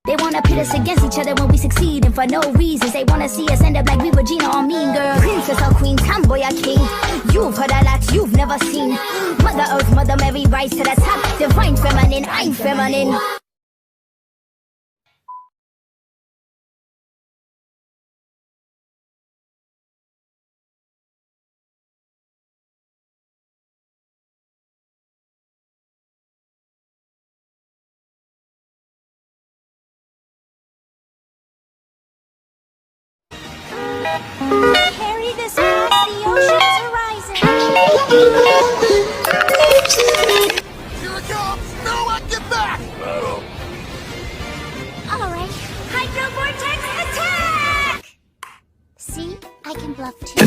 They wanna pit us against each other when we succeed, and for no reasons. They wanna see us end up like we were Gina or Mean Girl. Princess or queen, tomboy or king. You've heard a lot you've never seen. Mother Earth, Mother Mary, rise to the top. Divine feminine, I'm feminine. Carry this across the ocean's horizon. Here it comes! Noah, get back! Alright, Hydro Vortex attack! See? I can bluff too.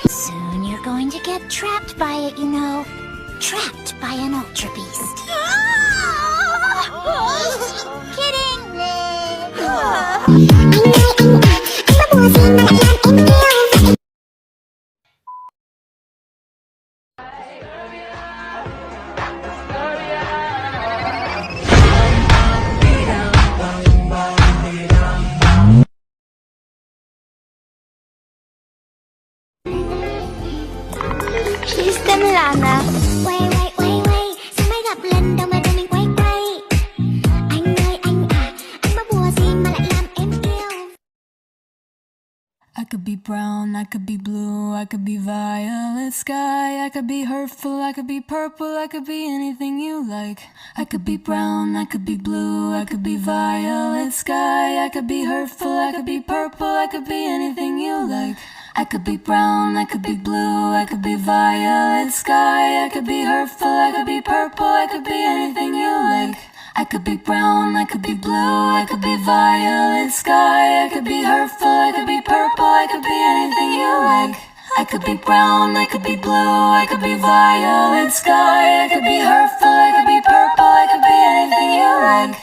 Soon you're going to get trapped by it, you know. Trapped by an Ultra Beast. Kidding! Please tell me Lana. Wait. Sao mới gặp lần đầu mà tụi mình quay quay? Anh ơi anh à, anh bắt bùa gì mà lại làm em yêu? I could be brown, I could be blue, I could be violet sky, I could be hurtful, I could be purple, I could be anything you like. I could be brown, I could be blue, I could be violet sky, I could be hurtful, I could be purple, I could be anything you like. I could be brown, I could be blue, I could be violet sky, I could be hurtful, I could be purple, I could be anything you like. I could be brown, I could be blue, I could be violet sky, I could be hurtful, I could be purple, I could be anything you like. I could be brown, I could be blue, I could be violet sky, I could be hurtful, I could be purple, I could be anything you like.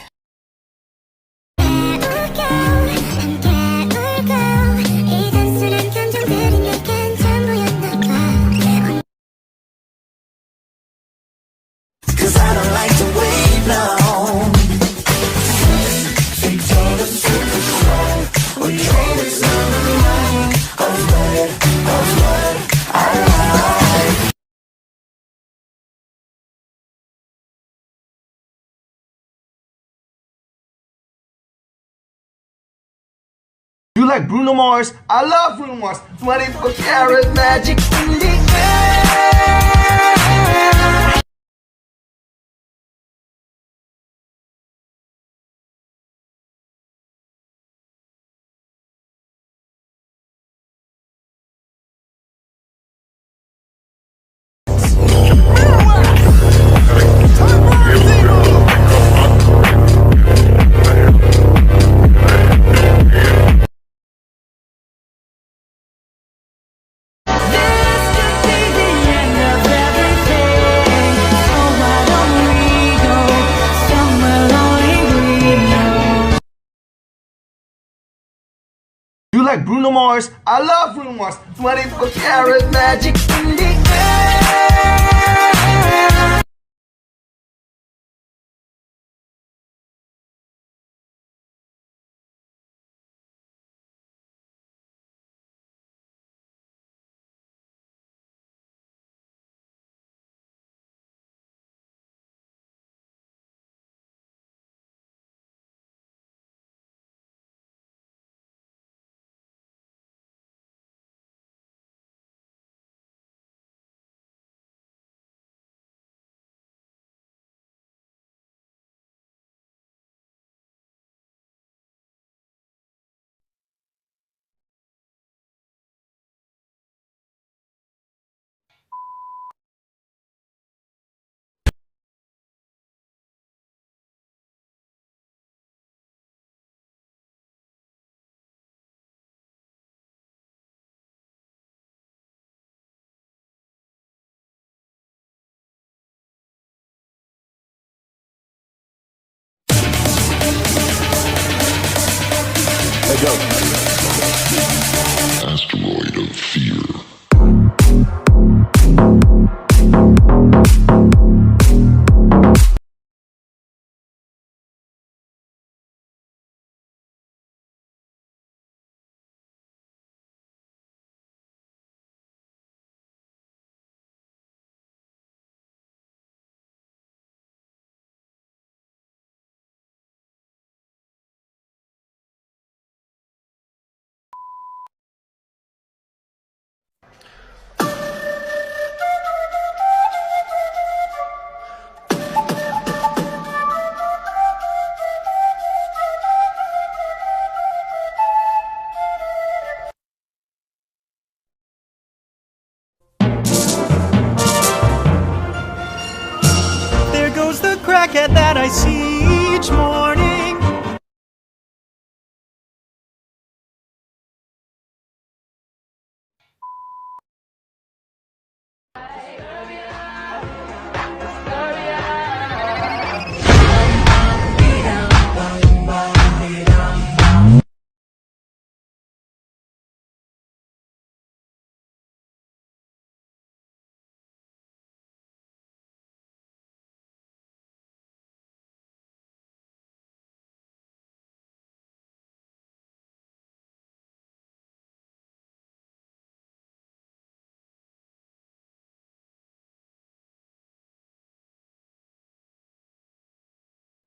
Cause I don't like to wait long. You like Bruno Mars? I love Bruno Mars. 24 karat magic in the air. You like Bruno Mars? I love Bruno Mars. 24 karat magic in the air. There goes the crackhead that I see each morning.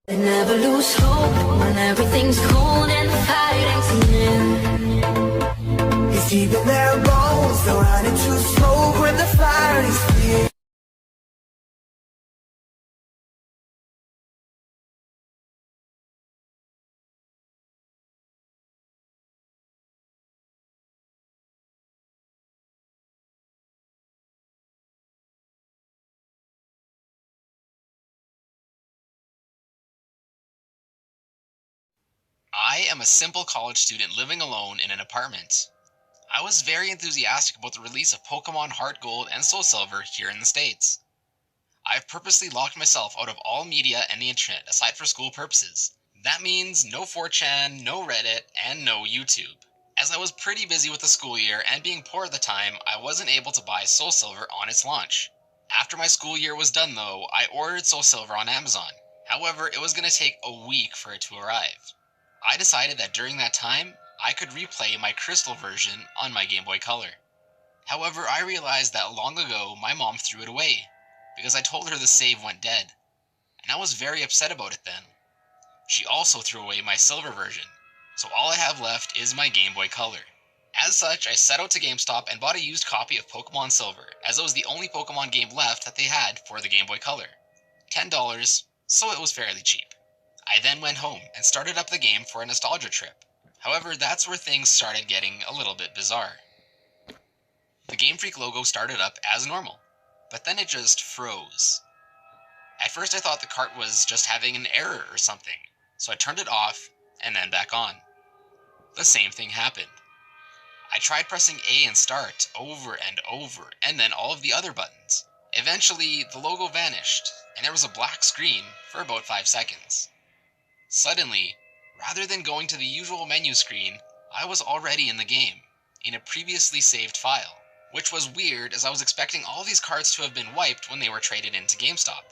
They never lose hope when everything's cold and the fighting's near. It's keeping their bones, they'll run into smoke when the fire is clear. I am a simple college student living alone in an apartment. I was very enthusiastic about the release of Pokemon Heart Gold and Soul Silver here in the States. I've purposely locked myself out of all media and the internet aside for school purposes. That means no 4chan, no Reddit, and no YouTube. As I was pretty busy with the school year and being poor at the time, I wasn't able to buy Soul Silver on its launch. After my school year was done though, I ordered Soul Silver on Amazon. However, it was going to take a week for it to arrive. I decided that during that time, I could replay my Crystal version on my Game Boy Color. However, I realized that long ago my mom threw it away, because I told her the save went dead, and I was very upset about it then. She also threw away my Silver version, so all I have left is my Game Boy Color. As such, I set out to GameStop and bought a used copy of Pokemon Silver, as it was the only Pokemon game left that they had for the Game Boy Color. $10, so it was fairly cheap. I then went home and started up the game for a nostalgia trip. However, that's where things started getting a little bit bizarre. The Game Freak logo started up as normal, but then it just froze. At first I thought the cart was just having an error or something, so I turned it off and then back on. The same thing happened. I tried pressing A and start over and over, and then all of the other buttons. Eventually, the logo vanished, and there was a black screen for about 5 seconds. Suddenly, rather than going to the usual menu screen, I was already in the game, in a previously saved file, which was weird as I was expecting all these cards to have been wiped when they were traded into GameStop.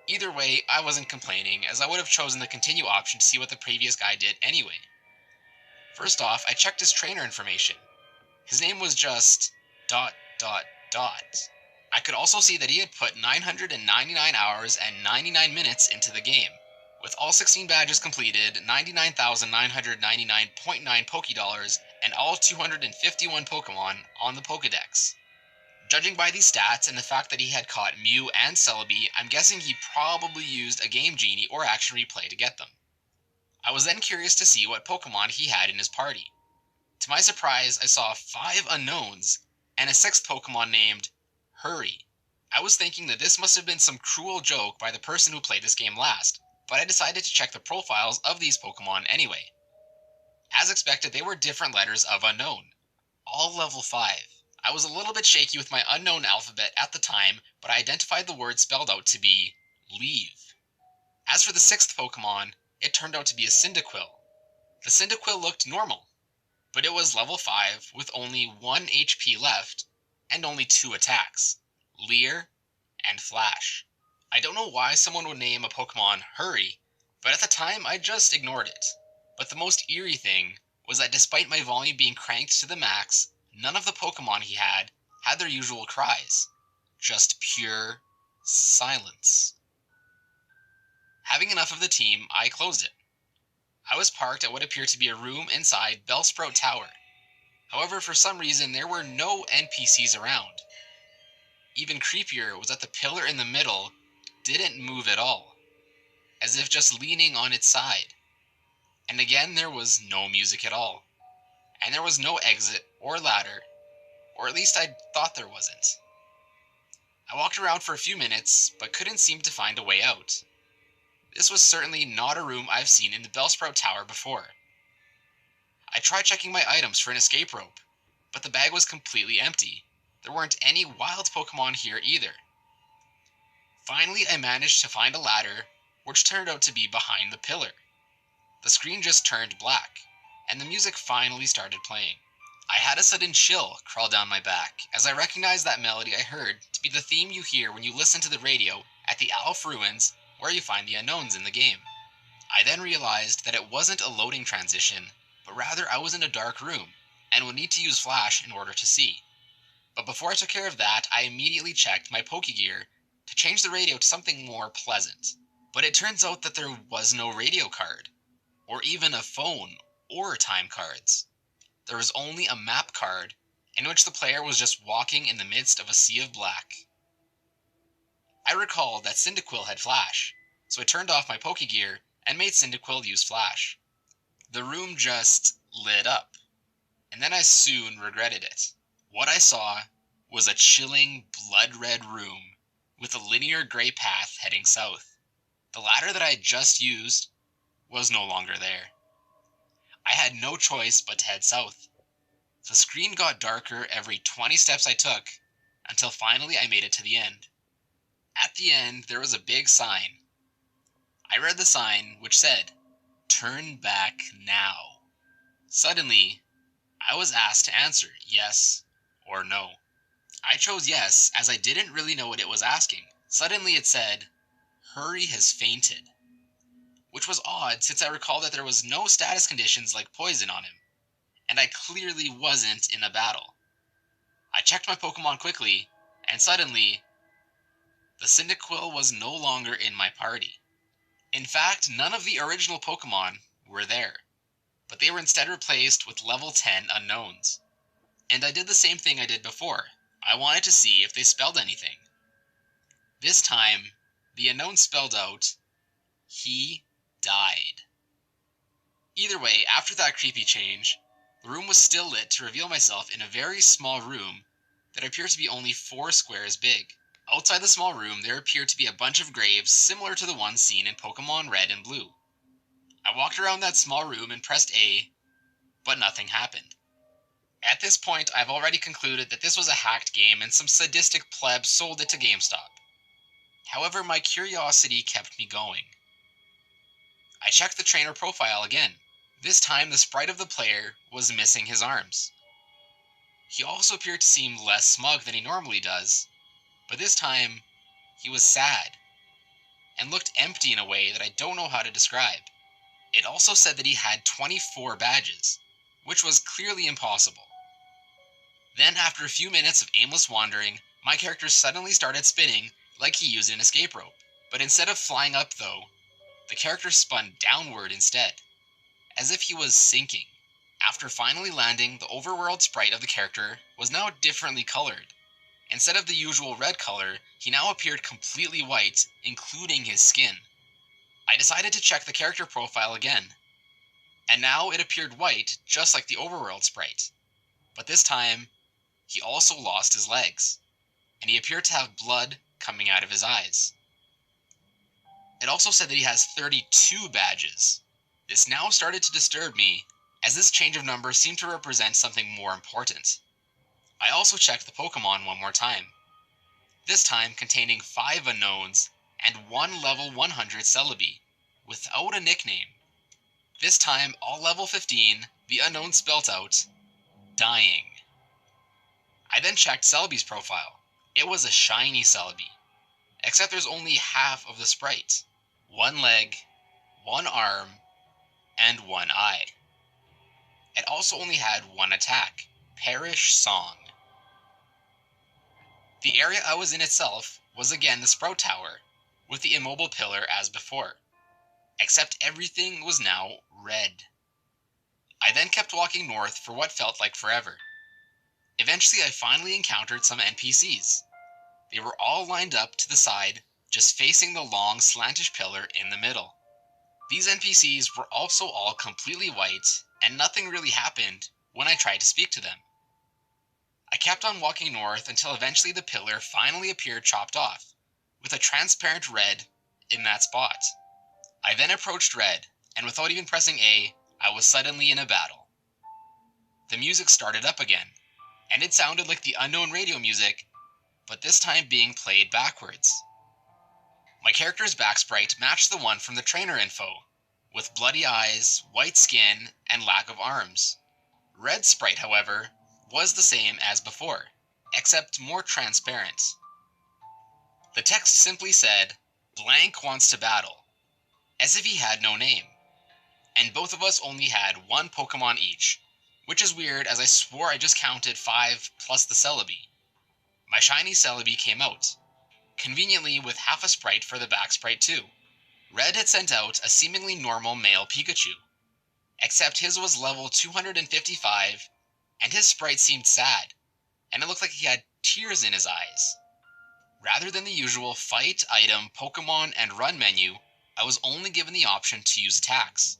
Either way, I wasn't complaining, as I would have chosen the continue option to see what the previous guy did anyway. First off, I checked his trainer information. His name was just ... I could also see that he had put 999 hours and 99 minutes into the game, with all 16 badges completed, 99,999.9 Pokédollars, and all 251 Pokemon on the Pokédex. Judging by these stats and the fact that he had caught Mew and Celebi, I'm guessing he probably used a Game Genie or Action Replay to get them. I was then curious to see what Pokemon he had in his party. To my surprise, I saw 5 unknowns, and a 6th Pokemon named Hurry. I was thinking that this must have been some cruel joke by the person who played this game last, but I decided to check the profiles of these Pokemon anyway. As expected, they were different letters of unknown, all level 5. I was a little bit shaky with my unknown alphabet at the time, but I identified the word spelled out to be leave. As for the 6th Pokemon, it turned out to be a Cyndaquil. The Cyndaquil looked normal, but it was level 5 with only 1 HP left and only 2 attacks, Leer and Flash. I don't know why someone would name a Pokemon Hurry, but at the time I just ignored it. But the most eerie thing was that despite my volume being cranked to the max, none of the Pokemon he had their usual cries. Just pure silence. Having enough of the team, I closed it. I was parked at what appeared to be a room inside Bellsprout Tower. However, for some reason, there were no NPCs around. Even creepier was that the pillar in the middle didn't move at all, as if just leaning on its side. And again, there was no music at all. And there was no exit or ladder, or at least I thought there wasn't. I walked around for a few minutes, but couldn't seem to find a way out. This was certainly not a room I've seen in the Bellsprout Tower before. I tried checking my items for an escape rope, but the bag was completely empty. There weren't any wild Pokemon here either. Finally, I managed to find a ladder, which turned out to be behind the pillar. The screen just turned black, and the music finally started playing. I had a sudden chill crawl down my back as I recognized that melody I heard to be the theme you hear when you listen to the radio at the Alph Ruins, where you find the unknowns in the game. I then realized that it wasn't a loading transition, but rather I was in a dark room, and would need to use flash in order to see. But before I took care of that, I immediately checked my Pokegear to change the radio to something more pleasant. But it turns out that there was no radio card, or even a phone or time cards. There was only a map card, in which the player was just walking in the midst of a sea of black. I recalled that Cyndaquil had flash, so I turned off my Pokegear and made Cyndaquil use flash. The room just lit up, and then I soon regretted it. What I saw was a chilling, blood-red room with a linear gray path heading south. The ladder that I had just used was no longer there. I had no choice but to head south. The screen got darker every 20 steps I took, until finally I made it to the end. At the end, there was a big sign. I read the sign, which said, "Turn back now." Suddenly, I was asked to answer yes or no. I chose yes, as I didn't really know what it was asking. Suddenly it said, "Hurry has fainted," which was odd since I recall that there was no status conditions like poison on him, and I clearly wasn't in a battle. I checked my Pokemon quickly, and suddenly, the Cyndaquil was no longer in my party. In fact, none of the original Pokemon were there, but they were instead replaced with level 10 unknowns. And I did the same thing I did before. I wanted to see if they spelled anything. This time, the unknown spelled out, "He died." Either way, after that creepy change, the room was still lit to reveal myself in a very small room that appeared to be only 4 squares big. Outside the small room, there appeared to be a bunch of graves similar to the ones seen in Pokemon Red and Blue. I walked around that small room and pressed A, but nothing happened. At this point, I've already concluded that this was a hacked game and some sadistic pleb sold it to GameStop. However, my curiosity kept me going. I checked the trainer profile again. This time, the sprite of the player was missing his arms. He also appeared to seem less smug than he normally does, but this time, he was sad, and looked empty in a way that I don't know how to describe. It also said that he had 24 badges, which was clearly impossible. Then, after a few minutes of aimless wandering, my character suddenly started spinning like he used an escape rope. But instead of flying up, though, the character spun downward instead, as if he was sinking. After finally landing, the overworld sprite of the character was now differently colored. Instead of the usual red color, he now appeared completely white, including his skin. I decided to check the character profile again, and now it appeared white just like the overworld sprite. But this time, he also lost his legs, and he appeared to have blood coming out of his eyes. It also said that he has 32 badges. This now started to disturb me, as this change of number seemed to represent something more important. I also checked the Pokemon one more time, this time containing 5 unknowns and 1 level 100 Celebi, without a nickname. This time, all level 15, the unknown spelt out, "Dying." I then checked Celebi's profile. It was a shiny Celebi, except there's only half of the sprite. 1 leg, 1 arm, and 1 eye. It also only had 1 attack, Perish Song. The area I was in itself was again the Sprout Tower, with the immobile pillar as before, except everything was now red. I then kept walking north for what felt like forever. Eventually I finally encountered some NPCs. They were all lined up to the side, just facing the long slantish pillar in the middle. These NPCs were also all completely white, and nothing really happened when I tried to speak to them. I kept on walking north until eventually the pillar finally appeared chopped off, with a transparent red in that spot. I then approached red, and without even pressing A, I was suddenly in a battle. The music started up again, and it sounded like the unknown radio music, but this time being played backwards. My character's back sprite matched the one from the trainer info, with bloody eyes, white skin, and lack of arms. Red sprite, however, was the same as before, except more transparent. The text simply said, "Blank wants to battle," as if he had no name. And both of us only had one Pokemon each, which is weird as I swore I just counted 5 plus the Celebi. My shiny Celebi came out, conveniently with half a sprite for the back sprite too. Red had sent out a seemingly normal male Pikachu, except his was level 255, and his sprite seemed sad, and it looked like he had tears in his eyes. Rather than the usual fight, item, Pokemon, and run menu, I was only given the option to use attacks.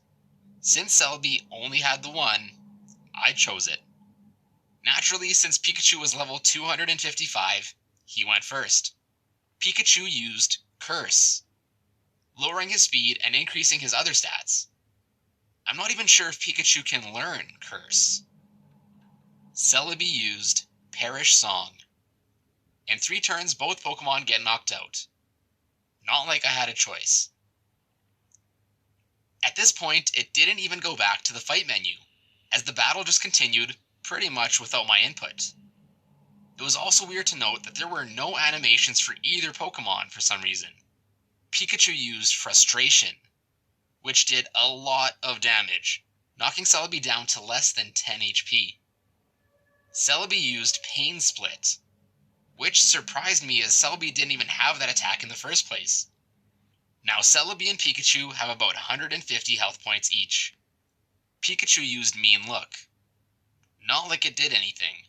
Since Celebi only had the one, I chose it. Naturally, since Pikachu was level 255, he went first. Pikachu used Curse, lowering his speed and increasing his other stats. I'm not even sure if Pikachu can learn Curse. Celebi used Perish Song. In 3 turns, both Pokemon get knocked out. Not like I had a choice. At this point, it didn't even go back to the fight menu, as the battle just continued pretty much without my input. It was also weird to note that there were no animations for either Pokemon for some reason. Pikachu used Frustration, which did a lot of damage, knocking Celebi down to less than 10 HP. Celebi used Pain Split, which surprised me as Celebi didn't even have that attack in the first place. Now Celebi and Pikachu have about 150 health points each. Pikachu used Mean Look. Not like it did anything.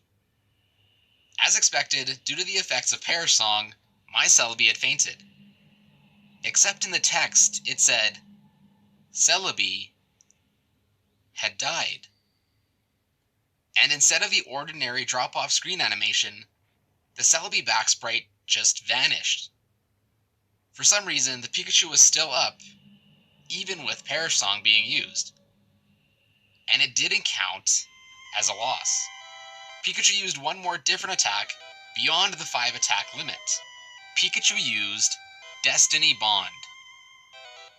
As expected, due to the effects of Perish Song, my Celebi had fainted. Except in the text, it said, Celebi had died. And instead of the ordinary drop-off screen animation, the Celebi back sprite just vanished. For some reason, the Pikachu was still up, even with Perish Song being used. And it didn't count as a loss. Pikachu used one more different attack beyond the 5 attack limit. Pikachu used Destiny Bond.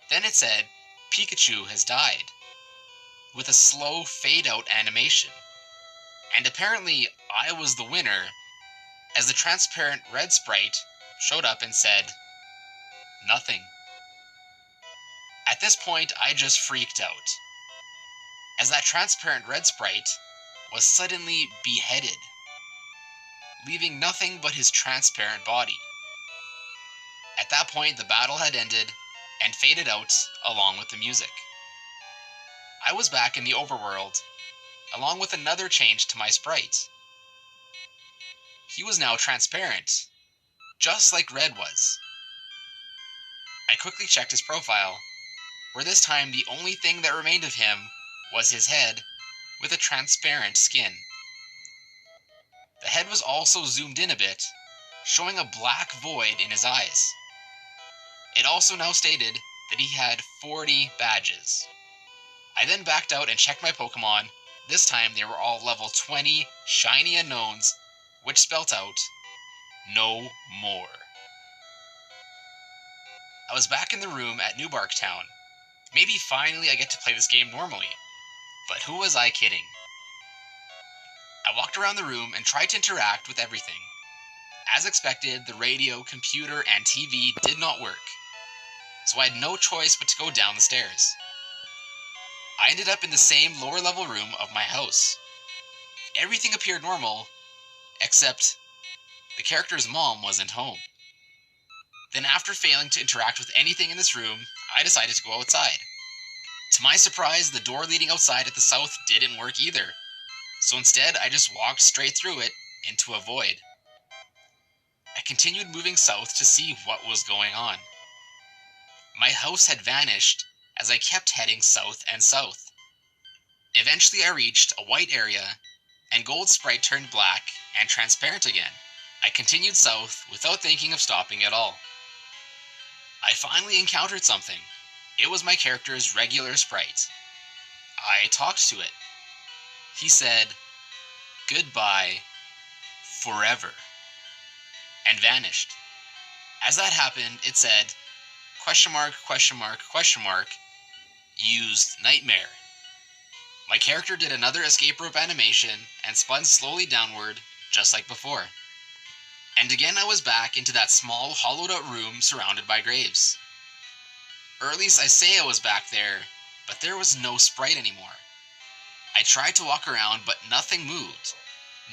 Then it said, Pikachu has died, with a slow fade out animation. And apparently I was the winner, as the transparent red sprite showed up and said, nothing. At this point, I just freaked out, as that transparent red sprite was suddenly beheaded, leaving nothing but his transparent body. At that point, the battle had ended and faded out along with the music. I was back in the overworld, along with another change to my sprite. He was now transparent, just like Red was. I quickly checked his profile, where this time the only thing that remained of him was his head with a transparent skin. The head was also zoomed in a bit, showing a black void in his eyes. It also now stated that he had 40 badges. I then backed out and checked my Pokemon. This time they were all level 20 shiny unknowns, which spelt out, no more. I was back in the room at New Bark Town. Maybe finally I get to play this game normally. But who was I kidding? I walked around the room and tried to interact with everything. As expected, the radio, computer, and TV did not work, so I had no choice but to go down the stairs. I ended up in the same lower level room of my house. Everything appeared normal, except the character's mom wasn't home. Then after failing to interact with anything in this room, I decided to go outside. To my surprise, the door leading outside at the south didn't work either, so instead I just walked straight through it into a void. I continued moving south to see what was going on. My house had vanished as I kept heading south and south. Eventually I reached a white area and Gold Sprite turned black and transparent again. I continued south without thinking of stopping at all. I finally encountered something. It was my character's regular sprite. I talked to it. He said, "Goodbye, forever," and vanished. As that happened, it said, question mark, question mark, question mark, used nightmare. My character did another escape rope animation and spun slowly downward, just like before. And again I was back into that small, hollowed out room surrounded by graves. Or at least I say I was back there, but there was no sprite anymore. I tried to walk around, but nothing moved,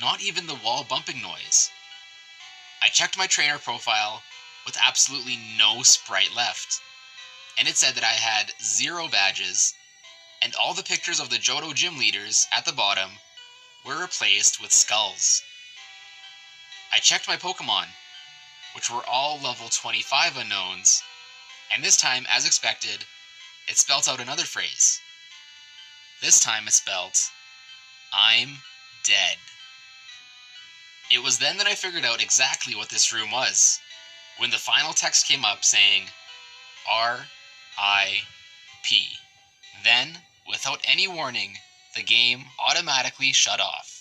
not even the wall bumping noise. I checked my trainer profile with absolutely no sprite left, and it said that I had 0 badges, and all the pictures of the Johto gym leaders at the bottom were replaced with skulls. I checked my Pokemon, which were all level 25 unknowns, and this time, as expected, it spelt out another phrase. This time it spelt, "I'm dead." It was then that I figured out exactly what this room was, when the final text came up saying, RIP. Then, without any warning, the game automatically shut off.